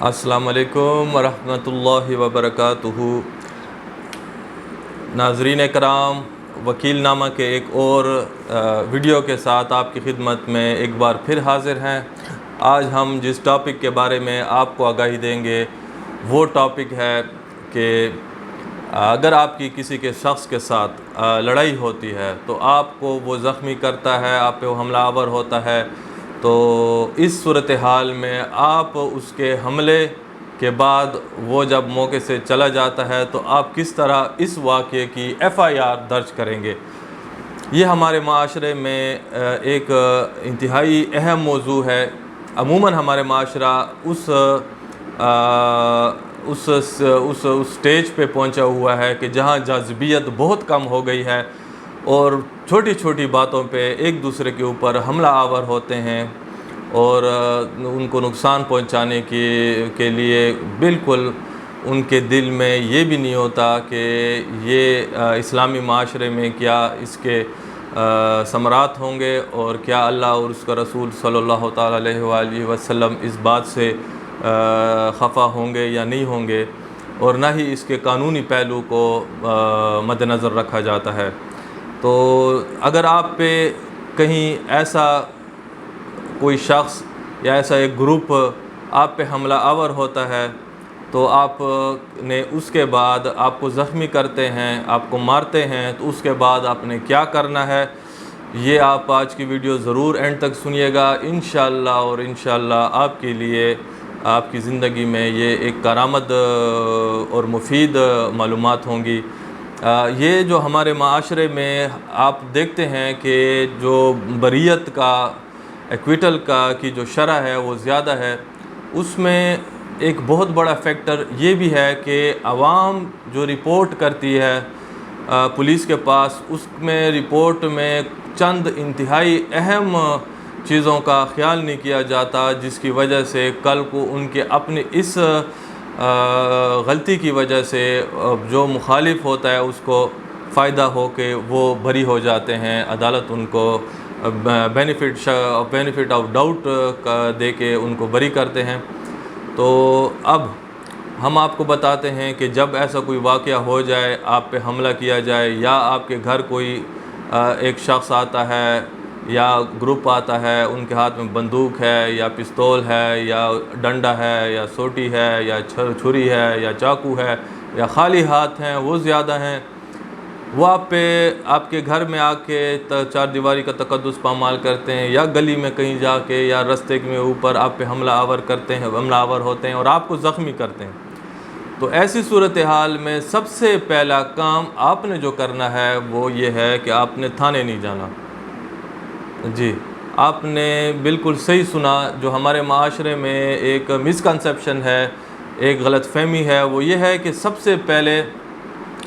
السلام علیکم ورحمۃ اللہ وبرکاتہ۔ ناظرین کرام، وکیل نامہ کے ایک اور ویڈیو کے ساتھ آپ کی خدمت میں ایک بار پھر حاضر ہیں۔ آج ہم جس ٹاپک کے بارے میں آپ کو آگاہی دیں گے وہ ٹاپک ہے کہ اگر آپ کی کسی کے شخص کے ساتھ لڑائی ہوتی ہے تو آپ کو وہ زخمی کرتا ہے، آپ پہ وہ حملہ آور ہوتا ہے، تو اس صورتحال میں آپ اس کے حملے کے بعد وہ جب موقع سے چلا جاتا ہے تو آپ کس طرح اس واقعے کی FIR درج کریں گے۔ یہ ہمارے معاشرے میں ایک انتہائی اہم موضوع ہے۔ عموماً ہمارے معاشرہ اس سٹیج پہ پہنچا ہوا ہے کہ جہاں جاذبیت بہت کم ہو گئی ہے اور چھوٹی چھوٹی باتوں پہ ایک دوسرے کے اوپر حملہ آور ہوتے ہیں اور ان کو نقصان پہنچانے کے لیے بالکل ان کے دل میں یہ بھی نہیں ہوتا کہ یہ اسلامی معاشرے میں کیا اس کے ثمرات ہوں گے اور کیا اللہ اور اس کا رسول صلی اللہ تعالیٰ علیہ وآلہ وسلم اس بات سے خفا ہوں گے یا نہیں ہوں گے، اور نہ ہی اس کے قانونی پہلو کو مد نظر رکھا جاتا ہے۔ تو اگر آپ پہ کہیں ایسا کوئی شخص یا ایسا ایک گروپ آپ پہ حملہ آور ہوتا ہے تو آپ نے اس کے بعد آپ کو زخمی کرتے ہیں، آپ کو مارتے ہیں، تو اس کے بعد آپ نے کیا کرنا ہے، یہ آپ آج کی ویڈیو ضرور اینڈ تک سنیے گا انشاءاللہ، اور انشاءاللہ آپ کے لیے آپ کی زندگی میں یہ ایک کارآمد اور مفید معلومات ہوں گی۔ یہ جو ہمارے معاشرے میں آپ دیکھتے ہیں کہ جو بریت کا ایکویٹل کی جو شرح ہے وہ زیادہ ہے، اس میں ایک بہت بڑا فیکٹر یہ بھی ہے کہ عوام جو رپورٹ کرتی ہے پولیس کے پاس، اس میں رپورٹ میں چند انتہائی اہم چیزوں کا خیال نہیں کیا جاتا، جس کی وجہ سے کل کو ان کے اپنی اس غلطی کی وجہ سے جو مخالف ہوتا ہے اس کو فائدہ ہو کے وہ بری ہو جاتے ہیں، عدالت ان کو بینیفٹ آف ڈاؤٹ دے کے ان کو بری کرتے ہیں۔ تو اب ہم آپ کو بتاتے ہیں کہ جب ایسا کوئی واقعہ ہو جائے، آپ پہ حملہ کیا جائے یا آپ کے گھر کوئی ایک شخص آتا ہے یا گروپ آتا ہے، ان کے ہاتھ میں بندوق ہے یا پستول ہے یا ڈنڈا ہے یا سوٹی ہے یا چھری ہے یا چاقو ہے یا خالی ہاتھ ہیں، وہ زیادہ ہیں، وہ آپ کے گھر میں آ کے چار دیواری کا تقدس پامال کرتے ہیں یا گلی میں کہیں جا کے یا رستے میں اوپر آپ پہ حملہ آور ہوتے ہیں اور آپ کو زخمی کرتے ہیں، تو ایسی صورتحال میں سب سے پہلا کام آپ نے جو کرنا ہے وہ یہ ہے کہ آپ نے تھانے نہیں جانا۔ جی، آپ نے بالکل صحیح سنا۔ جو ہمارے معاشرے میں ایک مسکنسیپشن ہے، ایک غلط فہمی ہے، وہ یہ ہے کہ سب سے پہلے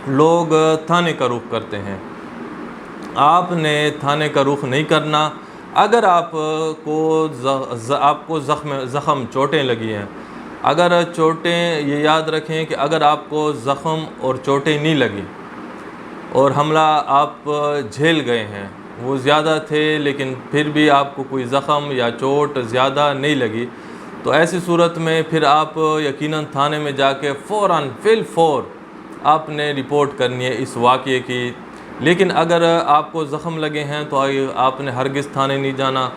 لوگ تھانے کا رخ کرتے ہیں۔ آپ نے تھانے کا رخ نہیں کرنا۔ اگر آپ کو چوٹیں لگی ہیں، اگر چوٹیں، یہ یاد رکھیں کہ اگر آپ کو زخم اور چوٹیں نہیں لگی اور حملہ آپ جھیل گئے ہیں، وہ زیادہ تھے لیکن پھر بھی آپ کو کوئی زخم یا چوٹ زیادہ نہیں لگی، تو ایسی صورت میں پھر آپ یقیناً تھانے میں جا کے فوراً فور آپ نے رپورٹ کرنی ہے اس واقعے کی۔ لیکن اگر آپ کو زخم لگے ہیں تو آپ نے ہرگز تھانے نہیں جانا،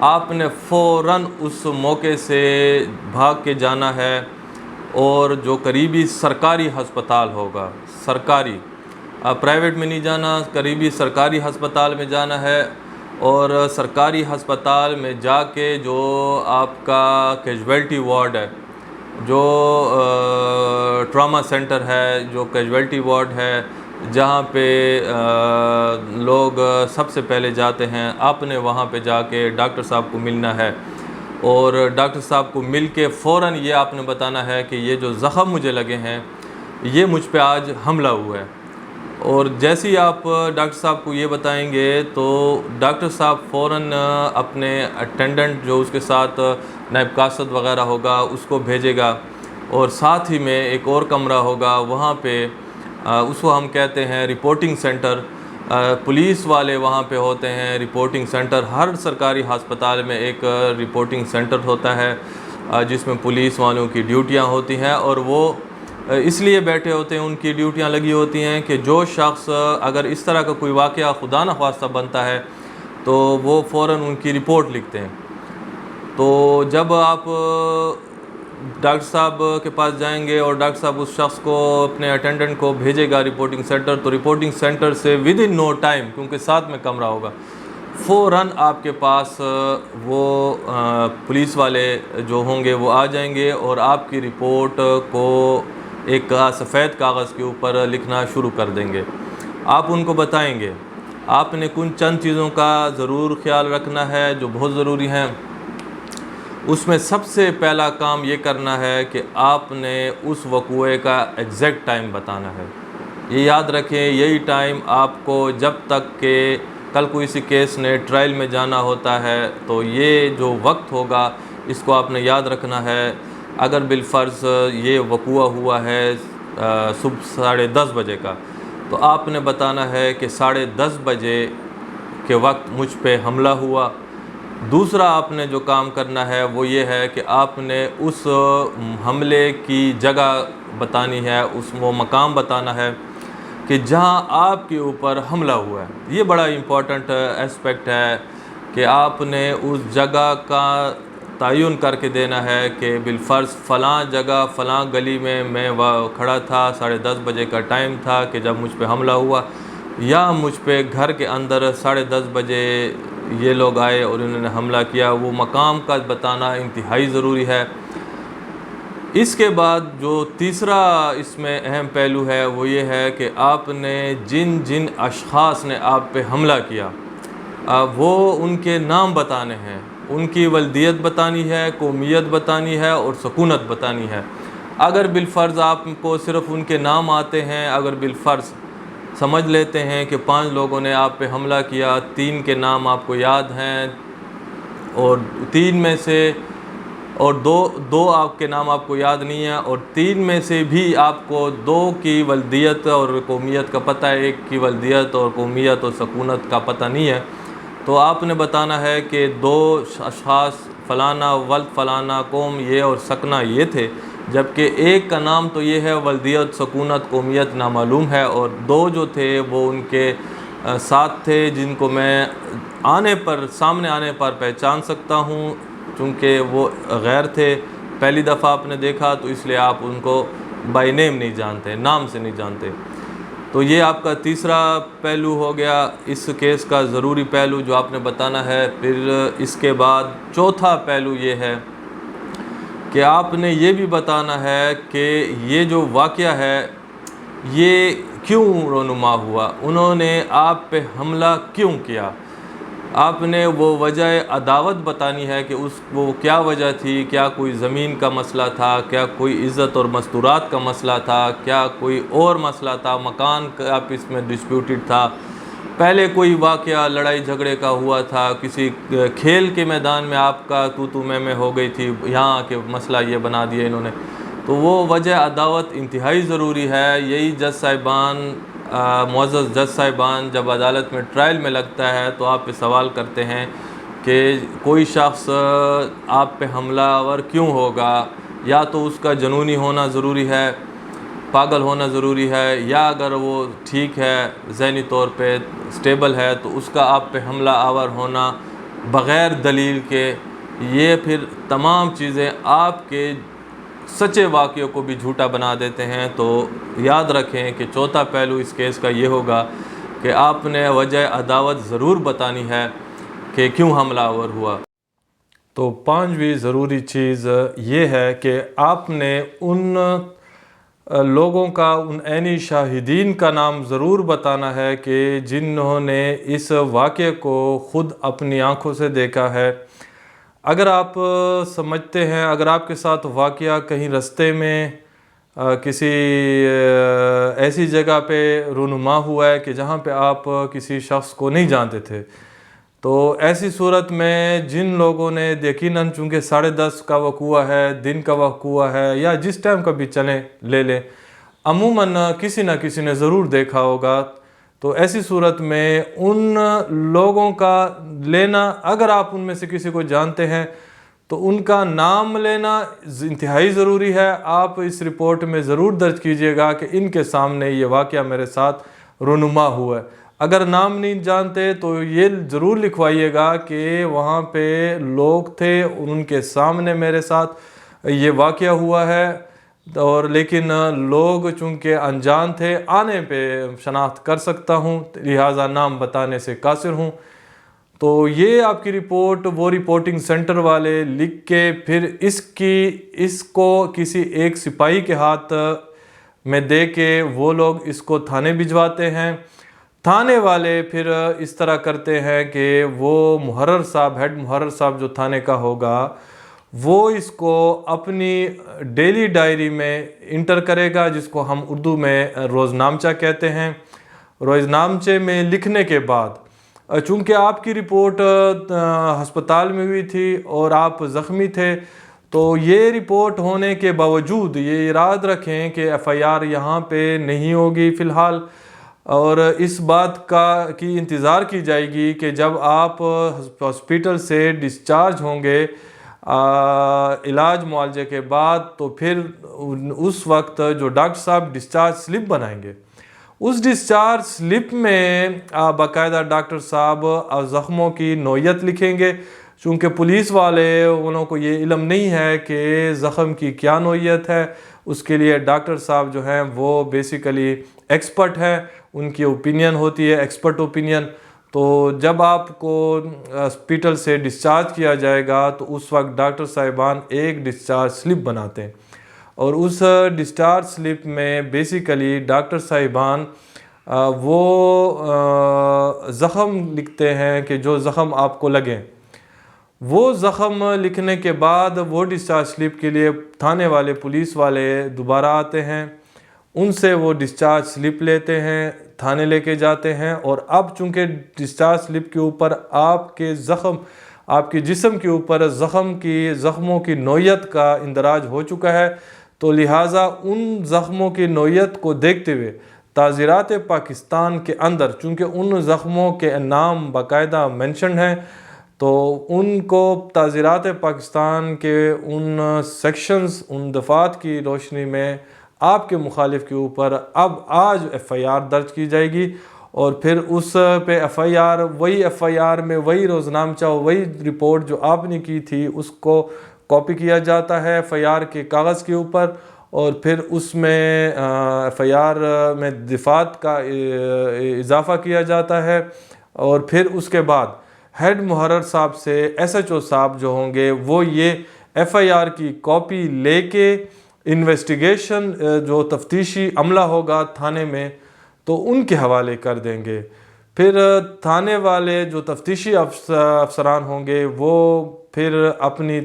آپ نے فوراً اس موقع سے بھاگ کے جانا ہے اور جو قریبی سرکاری ہسپتال ہوگا، سرکاری، پرائیویٹ میں نہیں جانا، قریبی سرکاری ہسپتال میں جانا ہے، اور سرکاری ہسپتال میں جا کے جو آپ کا کیجویلٹی وارڈ ہے، جو ٹراما سینٹر ہے، جو کیجویلٹی وارڈ ہے، جہاں پہ لوگ سب سے پہلے جاتے ہیں، آپ نے وہاں پہ جا کے ڈاکٹر صاحب کو ملنا ہے اور ڈاکٹر صاحب کو مل کے فوراً یہ آپ نے بتانا ہے کہ یہ جو زخم مجھے لگے ہیں یہ مجھ پہ آج حملہ ہوا ہے، اور جیسے ہی آپ ڈاکٹر صاحب کو یہ بتائیں گے تو ڈاکٹر صاحب فوراً اپنے اٹینڈنٹ جو اس کے ساتھ نائب قاصد وغیرہ ہوگا اس کو بھیجے گا، اور ساتھ ہی میں ایک اور کمرہ ہوگا، وہاں پہ اس کو ہم کہتے ہیں رپورٹنگ سینٹر، پولیس والے وہاں پہ ہوتے ہیں، رپورٹنگ سینٹر، ہر سرکاری ہسپتال میں ایک رپورٹنگ سینٹر ہوتا ہے۔ جس میں پولیس والوں کی ڈیوٹیاں ہوتی ہیں، اور وہ اس لیے بیٹھے ہوتے ہیں، ان کی ڈیوٹیاں لگی ہوتی ہیں کہ جو شخص اگر اس طرح کا کوئی واقعہ خدا نخواستہ بنتا ہے تو وہ فوراً ان کی رپورٹ لکھتے ہیں۔ تو جب آپ ڈاکٹر صاحب کے پاس جائیں گے اور ڈاکٹر صاحب اس شخص کو، اپنے اٹینڈنٹ کو بھیجے گا رپورٹنگ سینٹر، تو رپورٹنگ سینٹر سے ود ان نو ٹائم، کیونکہ ساتھ میں کمرہ ہوگا، فوراً آپ کے پاس وہ پولیس والے جو ہوں گے وہ آ جائیں گے اور آپ کی رپورٹ کو ایک سفید کاغذ کے اوپر لکھنا شروع کر دیں گے۔ آپ ان کو بتائیں گے، آپ نے کن چند چیزوں کا ضرور خیال رکھنا ہے جو بہت ضروری ہیں۔ اس میں سب سے پہلا کام یہ کرنا ہے کہ آپ نے اس وقوعے کا ایگزیکٹ ٹائم بتانا ہے۔ یہ یاد رکھیں، یہی ٹائم آپ کو، جب تک کہ کل کو کسی کیس نے ٹرائل میں جانا ہوتا ہے تو یہ جو وقت ہوگا اس کو آپ نے یاد رکھنا ہے۔ اگر بالفرض یہ وقوع ہوا ہے صبح 10:30 بجے کا، تو آپ نے بتانا ہے کہ 10:30 بجے کے وقت مجھ پہ حملہ ہوا۔ دوسرا آپ نے جو کام کرنا ہے وہ یہ ہے کہ آپ نے اس حملے کی جگہ بتانی ہے، وہ مقام بتانا ہے کہ جہاں آپ کے اوپر حملہ ہوا ہے۔ یہ بڑا امپورٹنٹ اسپیکٹ ہے کہ آپ نے اس جگہ کا تعین کر کے دینا ہے کہ بالفرض فلاں جگہ فلاں گلی میں کھڑا تھا، 10:30 بجے کا ٹائم تھا کہ جب مجھ پہ حملہ ہوا، یا مجھ پہ گھر کے اندر 10:30 بجے یہ لوگ آئے اور انہوں نے حملہ کیا۔ وہ مقام کا بتانا انتہائی ضروری ہے۔ اس کے بعد جو تیسرا اس میں اہم پہلو ہے وہ یہ ہے کہ آپ نے جن اشخاص نے آپ پہ حملہ کیا وہ ان کے نام بتانے ہیں، ان کی ولدیت بتانی ہے، قومیت بتانی ہے اور سکونت بتانی ہے۔ اگر بالفرض آپ کو صرف ان کے نام آتے ہیں، اگر بالفرض سمجھ لیتے ہیں کہ 5 لوگوں نے آپ پہ حملہ کیا، 3 کے نام آپ کو یاد ہیں، اور 3 میں سے اور دو آپ کے نام آپ کو یاد نہیں ہیں، اور 3 میں سے بھی آپ کو 2 کی ولدیت اور قومیت کا پتہ ہے، 1 کی ولدیت اور قومیت اور سکونت کا پتہ نہیں ہے، تو آپ نے بتانا ہے کہ 2 اشخاص فلانا ولد فلانا قوم یہ اور سکنہ یہ تھے، جبکہ 1 کا نام تو یہ ہے، ولدیت سکونت قومیت نامعلوم ہے، اور 2 جو تھے وہ ان کے ساتھ تھے جن کو میں سامنے آنے پر پہچان سکتا ہوں، چونکہ وہ غیر تھے، پہلی دفعہ آپ نے دیکھا تو اس لیے آپ ان کو بائی نیم نہیں جانتے، نام سے نہیں جانتے۔ تو یہ آپ کا تیسرا پہلو ہو گیا اس کیس کا ضروری پہلو جو آپ نے بتانا ہے۔ پھر اس کے بعد چوتھا پہلو یہ ہے کہ آپ نے یہ بھی بتانا ہے کہ یہ جو واقعہ ہے یہ کیوں رونما ہوا، انہوں نے آپ پہ حملہ کیوں کیا۔ آپ نے وہ وجہ عداوت بتانی ہے کہ وہ کیا وجہ تھی، کیا کوئی زمین کا مسئلہ تھا، کیا کوئی عزت اور مستورات کا مسئلہ تھا، کیا کوئی اور مسئلہ تھا، مکان کا آپس میں ڈسپیوٹڈ تھا، پہلے کوئی واقعہ لڑائی جھگڑے کا ہوا تھا، کسی کھیل کے میدان میں آپ کا تو میں ہو گئی تھی، یہاں کے مسئلہ یہ بنا دیا انہوں نے۔ تو وہ وجہ عداوت انتہائی ضروری ہے۔ یہی جج صاحبان، معزز جج صاحبان جب عدالت میں ٹرائل میں لگتا ہے تو آپ پہ سوال کرتے ہیں کہ کوئی شخص آپ پہ حملہ آور کیوں ہوگا، یا تو اس کا جنونی ہونا ضروری ہے، پاگل ہونا ضروری ہے، یا اگر وہ ٹھیک ہے ذہنی طور پہ سٹیبل ہے تو اس کا آپ پہ حملہ آور ہونا بغیر دلیل کے، یہ پھر تمام چیزیں آپ کے سچے واقعوں کو بھی جھوٹا بنا دیتے ہیں۔ تو یاد رکھیں کہ چوتھا پہلو اس کیس کا یہ ہوگا کہ آپ نے وجہ عداوت ضرور بتانی ہے کہ کیوں حملہ آور ہوا۔ تو 5ویں ضروری چیز یہ ہے کہ آپ نے ان لوگوں کا، ان عینی شاہدین کا نام ضرور بتانا ہے کہ جنہوں نے اس واقعے کو خود اپنی آنکھوں سے دیکھا ہے۔ اگر آپ سمجھتے ہیں، اگر آپ کے ساتھ واقعہ کہیں رستے میں کسی ایسی جگہ پہ رونما ہوا ہے کہ جہاں پہ آپ کسی شخص کو نہیں جانتے تھے، تو ایسی صورت میں جن لوگوں نے یقیناً، چونکہ 10:30 کا وقوع ہے، دن کا وقوع ہے، یا جس ٹائم کا بھی لے لیں، عموماً کسی نہ کسی نے ضرور دیکھا ہوگا۔ تو ایسی صورت میں ان لوگوں کا لینا، اگر آپ ان میں سے کسی کو جانتے ہیں تو ان کا نام لینا انتہائی ضروری ہے. آپ اس رپورٹ میں ضرور درج کیجئے گا کہ ان کے سامنے یہ واقعہ میرے ساتھ رونما ہوا ہے. اگر نام نہیں جانتے تو یہ ضرور لکھوائیے گا کہ وہاں پہ لوگ تھے، ان کے سامنے میرے ساتھ یہ واقعہ ہوا ہے، اور لیکن لوگ چونکہ انجان تھے، آنے پہ شناخت کر سکتا ہوں، لہٰذا نام بتانے سے قاصر ہوں. تو یہ آپ کی رپورٹ وہ رپورٹنگ سینٹر والے لکھ کے پھر اس کو کسی ایک سپاہی کے ہاتھ میں دے کے وہ لوگ اس کو تھانے بھجواتے ہیں. تھانے والے پھر اس طرح کرتے ہیں کہ وہ محرر صاحب، ہیڈ محرر صاحب جو تھانے کا ہوگا، وہ اس کو اپنی ڈیلی ڈائری میں انٹر کرے گا، جس کو ہم اردو میں روزنامچہ کہتے ہیں. روزنامچے میں لکھنے کے بعد، چونکہ آپ کی رپورٹ ہسپتال میں ہوئی تھی اور آپ زخمی تھے، تو یہ رپورٹ ہونے کے باوجود یہ یاد رکھیں کہ ایف آئی آر یہاں پہ نہیں ہوگی فی الحال، اور اس بات کی انتظار کی جائے گی کہ جب آپ ہاسپٹل سے ڈسچارج ہوں گے علاج معالجے کے بعد، تو پھر اس وقت جو ڈاکٹر صاحب ڈسچارج سلپ بنائیں گے، اس ڈسچارج سلپ میں باقاعدہ ڈاکٹر صاحب زخموں کی نوعیت لکھیں گے. چونکہ پولیس والے انہوں کو یہ علم نہیں ہے کہ زخم کی کیا نوعیت ہے، اس کے لیے ڈاکٹر صاحب جو ہیں وہ بیسیکلی ایکسپرٹ ہیں، ان کی اوپینین ہوتی ہے ایکسپرٹ اوپینین. تو جب آپ کو ہاسپٹل سے ڈسچارج کیا جائے گا تو اس وقت ڈاکٹر صاحبان ایک ڈسچارج سلپ بناتے ہیں، اور اس ڈسچارج سلپ میں بیسیکلی ڈاکٹر صاحبان وہ زخم لکھتے ہیں کہ جو زخم آپ کو لگیں. وہ زخم لکھنے کے بعد وہ ڈسچارج سلپ کے لیے تھانے والے پولیس والے دوبارہ آتے ہیں، ان سے وہ ڈسچارج سلپ لیتے ہیں، تھانے لے کے جاتے ہیں. اور اب چونکہ ڈسچارج سلپ کے اوپر آپ کے جسم کے اوپر زخموں کی نوعیت کا اندراج ہو چکا ہے، تو لہٰذا ان زخموں کی نوعیت کو دیکھتے ہوئے تعزیرات پاکستان کے اندر، چونکہ ان زخموں کے نام باقاعدہ مینشن ہیں، تو ان کو تعزیرات پاکستان کے ان سیکشنز، ان دفعات کی روشنی میں آپ کے مخالف کے اوپر اب آج ایف آئی آر درج کی جائے گی. اور پھر اس پہ ایف آئی آر میں وہی روزنامچہ، وہی رپورٹ جو آپ نے کی تھی، اس کو کاپی کیا جاتا ہے ایف آئی آر کے کاغذ کے اوپر، اور پھر اس میں ایف آئی آر میں دفعات کا اضافہ کیا جاتا ہے. اور پھر اس کے بعد ہیڈ محرر صاحب سے ایس ایچ او صاحب جو ہوں گے وہ یہ ایف آئی آر کی کاپی لے کے انویسٹیگیشن جو تفتیشی عملہ ہوگا تھانے میں، تو ان کے حوالے کر دیں گے. پھر تھانے والے جو تفتیشی افسران ہوں گے وہ پھر اپنی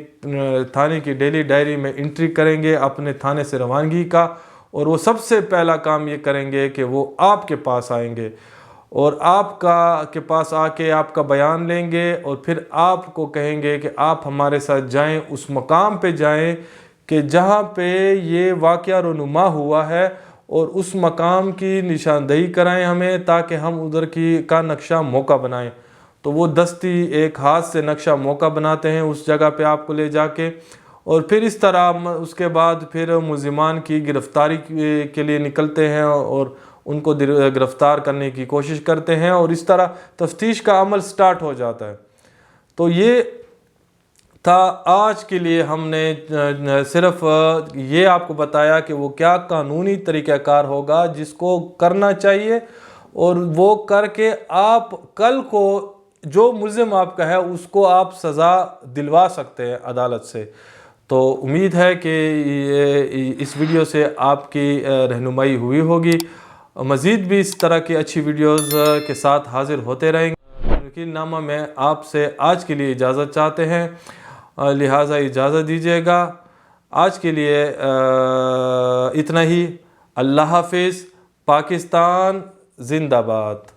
تھانے کی ڈیلی ڈائری میں انٹری کریں گے اپنے تھانے سے روانگی کا، اور وہ سب سے پہلا کام یہ کریں گے کہ وہ آپ کے پاس آئیں گے، اور آپ کے پاس آ کے آپ کا بیان لیں گے، اور پھر آپ کو کہیں گے کہ آپ ہمارے ساتھ جائیں، اس مقام پہ جائیں کہ جہاں پہ یہ واقعہ رونما ہوا ہے، اور اس مقام کی نشاندہی کرائیں ہمیں تاکہ ہم ادھر کا نقشہ موقع بنائیں. تو وہ دستی ایک ہاتھ سے نقشہ موقع بناتے ہیں اس جگہ پہ آپ کو لے جا کے، اور پھر اس طرح اس کے بعد پھر ملزمان کی گرفتاری کے لیے نکلتے ہیں اور ان کو گرفتار کرنے کی کوشش کرتے ہیں، اور اس طرح تفتیش کا عمل سٹارٹ ہو جاتا ہے. تو یہ تھا آج کے لیے، ہم نے صرف یہ آپ کو بتایا کہ وہ کیا قانونی طریقہ کار ہوگا جس کو کرنا چاہیے، اور وہ کر کے آپ کل کو جو ملزم آپ کا ہے اس کو آپ سزا دلوا سکتے ہیں عدالت سے. تو امید ہے کہ اس ویڈیو سے آپ کی رہنمائی ہوئی ہوگی. مزید بھی اس طرح کی اچھی ویڈیوز کے ساتھ حاضر ہوتے رہیں گے. وکیل نامہ میں آپ سے آج کے لیے اجازت چاہتے ہیں، لہٰذا اجازت دیجیے گا. آج کے لیے اتنا ہی. اللہ حافظ. پاکستان زندہ باد.